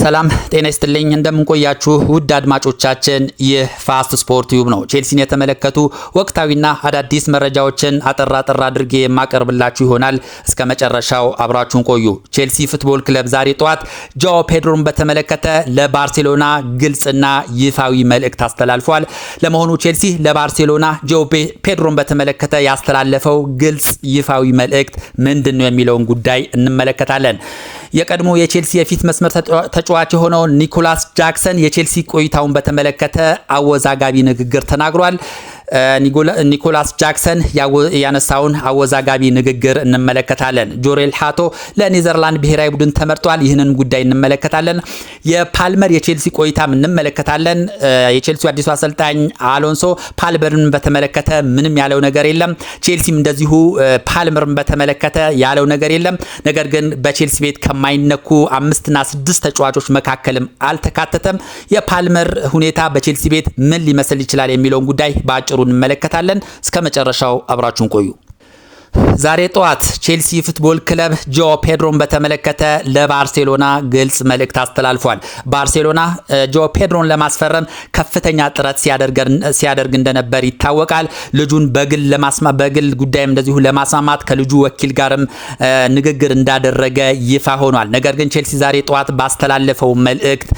ሰላም ጤና ይስጥልኝ እንደምን ቆያችሁ ውድ አድማጮቻችን ይህ ፋስት ስፖርት ዩብ ነው። ቼልሲን የተመለከቱ ወቅታዊና አዳዲስ መረጃዎችን አጠራ አድርጌ የማቀርብላችሁ ይሆናል። እስከ መጨረሻው አብራችሁን ቆዩ። ቼልሲ ፉትቦል ክለብ ዛሬ ጠዋት ጆ ፔድሮን በተመለከተ ለባርሴሎና ግልጽና ይፋዊ መልእክት አስተላልፏል። ለመሆኑ ቼልሲ ለባርሴሎና ጆ ፔድሮን በተመለከተ ያስተላለፈው ግልጽ ይፋዊ መልእክት ምንድነው የሚለውን ጉዳይ እንመለከታለን። የቀድሞ የቼልሲ የፊት መስመር ተጫዋች የሆነው ኒኮላስ ጃክሰን የቼልሲ ቆይታውን በተመለከተ አወዛጋቢ ንግግር ተናግሯል። ኒኮላስ ጃክሰን ያነሳውን አወዛጋቢ ንግግር እንመለከታለን። ጆሬል ሃቶ ለኔዘርላንድ ብሔራዊ ቡድን ተመርጧል። ይህንን ጉዳይ እንመለከታለን። የፓልመር የቼልሲ ቆይታም እንመለከታለን። የቼልሲው አዲሱ አሰልጣኝ አሎንሶ ፓልመርን በተመለከተ ምንም ያለው ነገር የለም። ቼልሲም እንደዚሁ ፓልመርን በተመለከተ ያለው ነገር የለም። ነገር ግን በቼልሲ ቤት ከማይነኩ 5 እና 6 ተጫዋቾች መካከልም አልተካተተም። የፓልመር ሁኔታ በቼልሲ ቤት ምን ሊመስል ይችላል የሚለውን ጉዳይ በአጭሩ እንመለከታለን። እስከ መጨረሻው አብራችሁን ቆዩ። ዛሬ ጠዋት ቼልሲ ፉትቦል ክለብ ጆ ፔድሮን በተመለከተ ለባርሴሎና ግልጽ መልእክት አስተላልፏል። ባርሴሎና ጆ ፔድሮን ለማስፈረም ከፍተኛ ጥረት ሲያደርግ እንደነበር ይታወቃል። ልጁን በግል ጉዳይም እንደዚሁ ለማስማማት ከልጁ ወኪል ጋርም ንግግር እንዳደረገ ይፋ ሆኗል። ነገር ግን ቼልሲ ዛሬ ጠዋት ባስተላለፈው መልእክት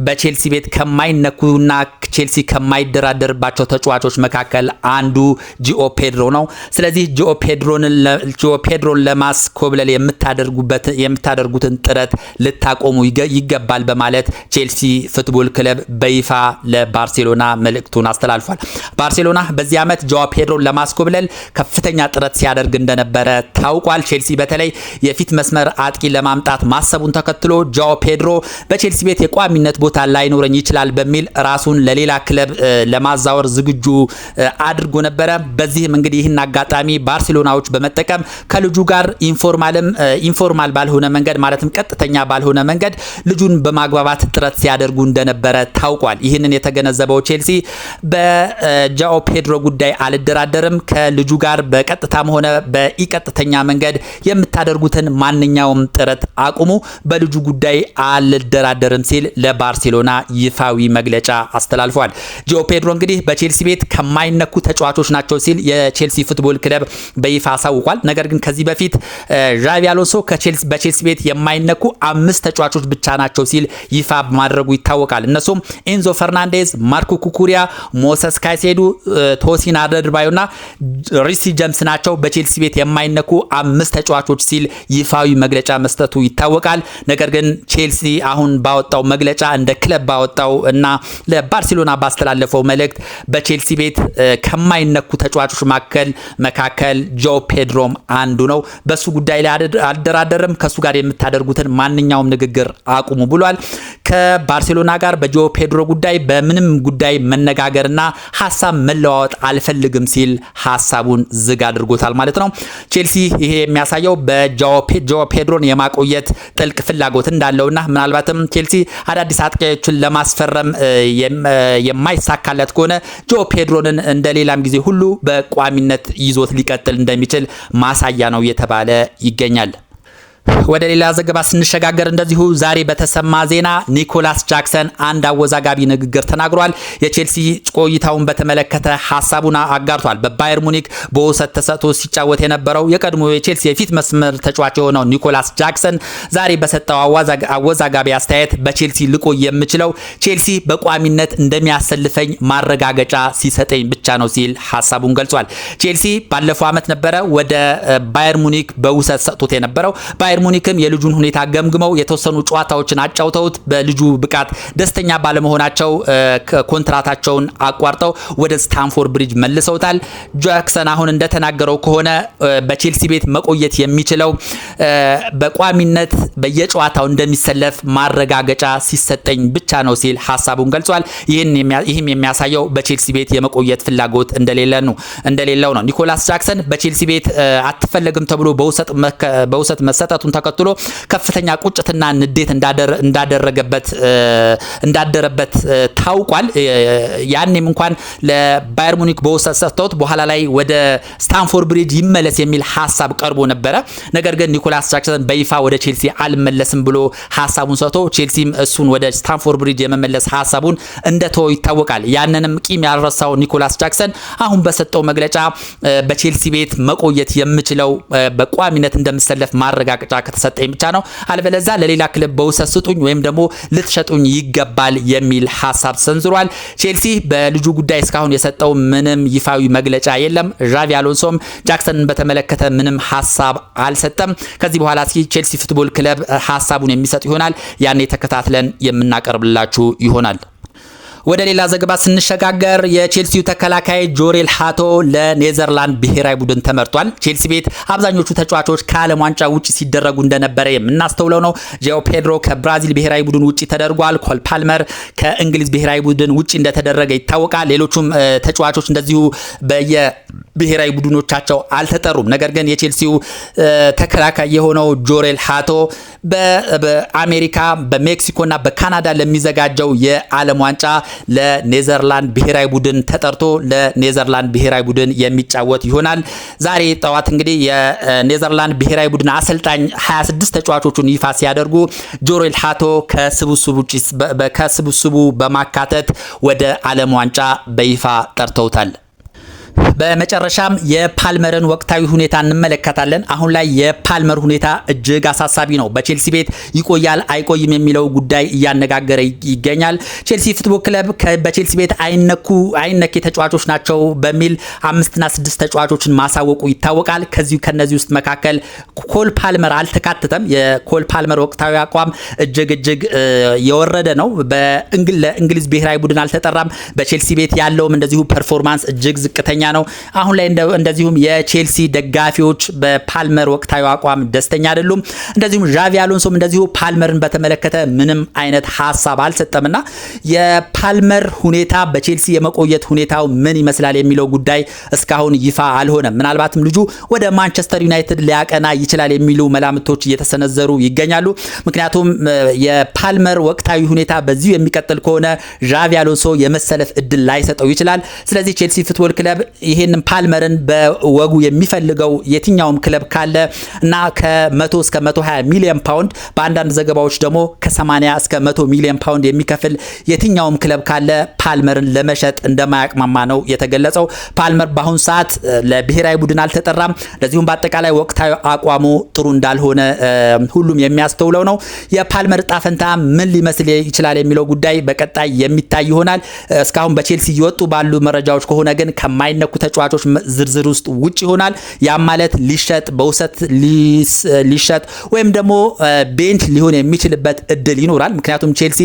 በቼልሲ ቤት ከማይነኩና ቼልሲ ከማይደራደርባቸው ተጫዋቾች መካከል አንዱ ጂኦ ፔድሮ ነው። ስለዚህ ጂኦ ፔድሮን ለማስኮብለል የምታደርጉትን ጥረት ልታቆሙ ይገባል በማለት ቼልሲ ፉትቦል ክለብ በይፋ ለባርሴሎና መልእክቱን አስተላልፏል። ባርሴሎና በዚህ ዓመት ጆ ፔድሮን ለማስኮብለል ከፍተኛ ጥረት ሲያደርግ እንደነበረ ታውቋል። ቼልሲ በተለይ የፊት መስመር አጥቂ ለማምጣት ማሰቡን ተከትሎ ጆ ፔድሮ በቼልሲ ቤት የቋሚነት ቦታ ላይኖረኝ ይችላል በሚል ራሱን ለሌላ ክለብ ለማዛወር ዝግጁ አድርጎ ነበረ። በዚህም እንግዲህ ይህን አጋጣሚ ባርሴሎናዎች በመጠቀም ከልጁ ጋር ኢንፎርማል ባልሆነ መንገድ ማለትም ቀጥተኛ ባልሆነ መንገድ ልጁን በማግባባት ጥረት ሲያደርጉ እንደነበረ ታውቋል። ይህንን የተገነዘበው ቼልሲ በጃኦ ፔድሮ ጉዳይ አልደራደርም፣ ከልጁ ጋር በቀጥታም ሆነ በኢቀጥተኛ መንገድ የምታደርጉትን ማንኛውም ጥረት አቁሙ፣ በልጁ ጉዳይ አልደራደርም ሲል ለባርሴሎና ይፋዊ መግለጫ አስተላልፏል። ጃኦ ፔድሮ እንግዲህ በቼልሲ ቤት ከማይነኩ ተጫዋቾች ናቸው ሲል የቼልሲ ፉትቦል ክለብ በይፋ አሳውቋል። ነገር ግን ከዚህ በፊት ዣቪ አሎንሶ በቼልሲ ቤት የማይነኩ 5 ተጫዋቾች ብቻ ናቸው ሲል ይፋ ማድረጉ ይታወቃል። እነሱም ኤንዞ ፈርናንዴዝ፣ ማርኮ ኩኩሪያ፣ ሞሰስ ካይሴዱ፣ ቶሲን አደርባዮና ሪሲ ጀምስ ናቸው በቼልሲ ቤት የማይነኩ 5 ተጫዋቾች ሲል ይፋዊ መግለጫ መስጠቱ ይታወቃል። ነገር ግን ቼልሲ አሁን ባወጣው መግለጫ እንደ ክለብ ባወጣው እና ለባርሴሎና ባስተላለፈው መልእክት በቼልሲ ቤት ከማይነኩ ተጫዋቾች መካከል ጆ ፔድሮም አንዱ ነው። በሱ ጉዳይ ላይ አልደራደርም፣ ከሱ ጋር የምታደርጉትን ማንኛውም ንግግር አቁሙ ብሏል። ከባርሴሎና ጋር በጆ ፔድሮ ጉዳይ በምንም ጉዳይ መነጋገርና ሀሳብ መለዋወጥ አልፈልግም ሲል ሀሳቡን ዝግ አድርጎታል ማለት ነው። ቼልሲ ይሄ የሚያሳየው በጆ ፔድሮን የማቆየት ጥልቅ ፍላጎት እንዳለውና ምናልባትም ቼልሲ አዳዲስ አጥቂዎችን ለማስፈረም የማይሳካለት ከሆነ ጆ ፔድሮንን እንደሌላም ጊዜ ሁሉ በቋሚነት ይዞት ሊቀጥል እንደሚችል ማሳያ ነው እየተባለ ይገኛል። ወደ ሌላ ዘገባ ስንሸጋገር እንደዚሁ ዛሬ በተሰማ ዜና ኒኮላስ ጃክሰን አንድ አወዛጋቢ ንግግር ተናግሯል። የቼልሲ ቆይታውን በተመለከተ ሀሳቡን አጋርቷል። በባየር ሙኒክ በውሰት ተሰጥቶ ሲጫወት የነበረው የቀድሞ የቼልሲ የፊት መስመር ተጫዋች የሆነው ኒኮላስ ጃክሰን ዛሬ በሰጠው አወዛጋቢ አስተያየት በቼልሲ ልቆይ የምችለው ቼልሲ በቋሚነት እንደሚያሰልፈኝ ማረጋገጫ ሲሰጠኝ ብቻ ነው ሲል ሀሳቡን ገልጿል። ቼልሲ ባለፈው ዓመት ነበረ ወደ ባየር ሙኒክ በውሰት ሰጥቶት የነበረው። ባየር ሙኒክም የልጁን ሁኔታ ገምግመው የተወሰኑ ጨዋታዎችን አጫውተውት በልጁ ብቃት ደስተኛ ባለመሆናቸው ኮንትራታቸውን አቋርጠው ወደ ስታንፎርድ ብሪጅ መልሰውታል። ጃክሰን አሁን እንደተናገረው ከሆነ በቼልሲ ቤት መቆየት የሚችለው በቋሚነት በየጨዋታው እንደሚሰለፍ ማረጋገጫ ሲሰጠኝ ብቻ ነው ሲል ሀሳቡን ገልጿል። ይህም የሚያሳየው በቼልሲ ቤት የመቆየት ፍላጎት እንደሌለው ነው። ኒኮላስ ጃክሰን በቼልሲ ቤት አትፈለግም ተብሎ በውሰት መሰጠቱ መሰጠቱን ተከትሎ ከፍተኛ ቁጭትና ንዴት እንዳደረበት ታውቋል። ያኔም እንኳን ለባየር ሙኒክ በውሰት ሰጥተውት በኋላ ላይ ወደ ስታንፎርድ ብሪጅ ይመለስ የሚል ሐሳብ ቀርቦ ነበረ። ነገር ግን ኒኮላስ ጃክሰን በይፋ ወደ ቼልሲ አልመለስም ብሎ ሐሳቡን ሰጥቶ ቼልሲም እሱን ወደ ስታንፎርድ ብሪጅ የመመለስ ሐሳቡን እንደተወ ይታወቃል። ያንንም ቂም ያልረሳው ኒኮላስ ጃክሰን አሁን በሰጠው መግለጫ በቼልሲ ቤት መቆየት የምችለው በቋሚነት እንደምሰለፍ ማረጋገጫ ከተሰጠኝ ብቻ ነው፣ አልበለዚያ ለሌላ ክለብ በውሰት ስጡኝ ወይም ደግሞ ልትሸጡኝ ይገባል የሚል ሐሳብ ሰንዝሯል። ቼልሲ በልጁ ጉዳይ እስካሁን የሰጠው ምንም ይፋዊ መግለጫ የለም። ዣቪ አሎንሶም ጃክሰንን በተመለከተ ምንም ሐሳብ አልሰጠም። ከዚህ በኋላ እስኪ ቼልሲ ፉትቦል ክለብ ሐሳቡን የሚሰጥ ይሆናል። ያኔ ተከታትለን የምናቀርብላችሁ ይሆናል። ወደ ሌላ ዘገባ ስንሸጋገር የቼልሲው ተከላካይ ጆሬል ሃቶ ለኔዘርላንድ ብሔራዊ ቡድን ተመርጧል። ቼልሲ ቤት አብዛኞቹ ተጫዋቾች ከዓለም ዋንጫ ውጪ ሲደረጉ እንደነበረ የምናስተውለው ነው። ጂኦ ፔድሮ ከብራዚል ብሔራዊ ቡድን ውጪ ተደርጓል። ኮል ፓልመር ከእንግሊዝ ብሔራዊ ቡድን ውጪ እንደተደረገ ይታወቃል። ሌሎቹም ተጫዋቾች እንደዚሁ በየብሔራዊ ቡድኖቻቸው አልተጠሩም። ነገር ግን የቼልሲው ተከላካይ የሆነው ጆሬል ሃቶ በአሜሪካ በሜክሲኮና በካናዳ ለሚዘጋጀው የዓለም ዋንጫ ለኔዘርላንድ ብሔራዊ ቡድን ተጠርቶ ለኔዘርላንድ ብሔራዊ ቡድን የሚጫወት ይሆናል። ዛሬ ጠዋት እንግዲህ የኔዘርላንድ ብሔራዊ ቡድን አሰልጣኝ 26 ተጫዋቾቹን ይፋ ሲያደርጉ ጆሬል ሃቶ ከስብስቡ በማካተት ወደ ዓለም ዋንጫ በይፋ ጠርተውታል። በመጨረሻም የፓልመርን ወቅታዊ ሁኔታ እንመለከታለን። አሁን ላይ የፓልመር ሁኔታ እጅግ አሳሳቢ ነው። በቼልሲ ቤት ይቆያል አይቆይም የሚለው ጉዳይ እያነጋገረ ይገኛል። ቼልሲ ፉትቦል ክለብ በቼልሲ ቤት አይነኬ ተጫዋቾች ናቸው በሚል 5 እና 6 ተጫዋቾችን ማሳወቁ ይታወቃል። ከነዚህ ውስጥ መካከል ኮል ፓልመር አልተካተተም። የኮል ፓልመር ወቅታዊ አቋም እጅግ የወረደ ነው። ለእንግሊዝ ብሔራዊ ቡድን አልተጠራም። በቼልሲ ቤት ያለውም እንደዚሁ ፐርፎርማንስ እጅግ ዝቅተኛ ነው። አሁን ላይ እንደዚሁም የቼልሲ ደጋፊዎች በፓልመር ወቅታዊ አቋም ደስተኛ አይደሉም። እንደዚሁም ዣቪ አሎንሶም እንደዚሁ ፓልመርን በተመለከተ ምንም አይነት ሐሳብ አልሰጠምና የፓልመር ሁኔታ በቼልሲ የመቆየት ሁኔታው ምን ይመስላል የሚለው ጉዳይ እስካሁን ይፋ አልሆነም። ምናልባትም ልጁ ወደ ማንቸስተር ዩናይትድ ሊያቀና ይችላል የሚሉ መላምቶች እየተሰነዘሩ ይገኛሉ። ምክንያቱም የፓልመር ወቅታዊ ሁኔታ በዚሁ የሚቀጥል ከሆነ ዣቪ አሎንሶ የመሰለፍ እድል ላይሰጠው ይችላል። ስለዚህ ቼልሲ ፉትቦል ክለብ ይሄንን ፓልመርን በወጉ የሚፈልገው የትኛውም ክለብ ካለ እና ከ100 እስከ 120 ሚሊዮን ፓውንድ በአንዳንድ ዘገባዎች ደግሞ ከ80 እስከ 100 ሚሊዮን ፓውንድ የሚከፍል የትኛውም ክለብ ካለ ፓልመርን ለመሸጥ እንደማያቅማማ ነው የተገለጸው። ፓልመር በአሁኑ ሰዓት ለብሔራዊ ቡድን አልተጠራም። ለዚሁም በአጠቃላይ ወቅታዊ አቋሙ ጥሩ እንዳልሆነ ሁሉም የሚያስተውለው ነው። የፓልመር ዕጣ ፈንታ ምን ሊመስል ይችላል የሚለው ጉዳይ በቀጣይ የሚታይ ይሆናል። እስካሁን በቼልሲ እየወጡ ባሉ መረጃዎች ከሆነ ግን ከማይነኩ ተጫዋቾች ዝርዝር ውስጥ ውጭ ይሆናል። ያም ማለት ሊሸጥ በውሰት ሊሸጥ ወይም ደግሞ ቤንች ሊሆን የሚችልበት እድል ይኖራል። ምክንያቱም ቼልሲ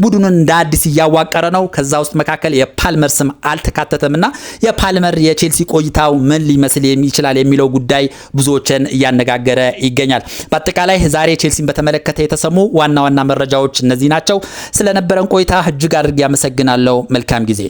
ቡድኑን እንደ አዲስ እያዋቀረ ነው። ከዛ ውስጥ መካከል የፓልመር ስም አልተካተተምና የፓልመር የቼልሲ ቆይታው ምን ሊመስል ይችላል የሚለው ጉዳይ ብዙዎችን እያነጋገረ ይገኛል። በአጠቃላይ ዛሬ ቼልሲን በተመለከተ የተሰሙ ዋና ዋና መረጃዎች እነዚህ ናቸው። ስለነበረን ቆይታ እጅግ አድርጌ አመሰግናለሁ። መልካም ጊዜ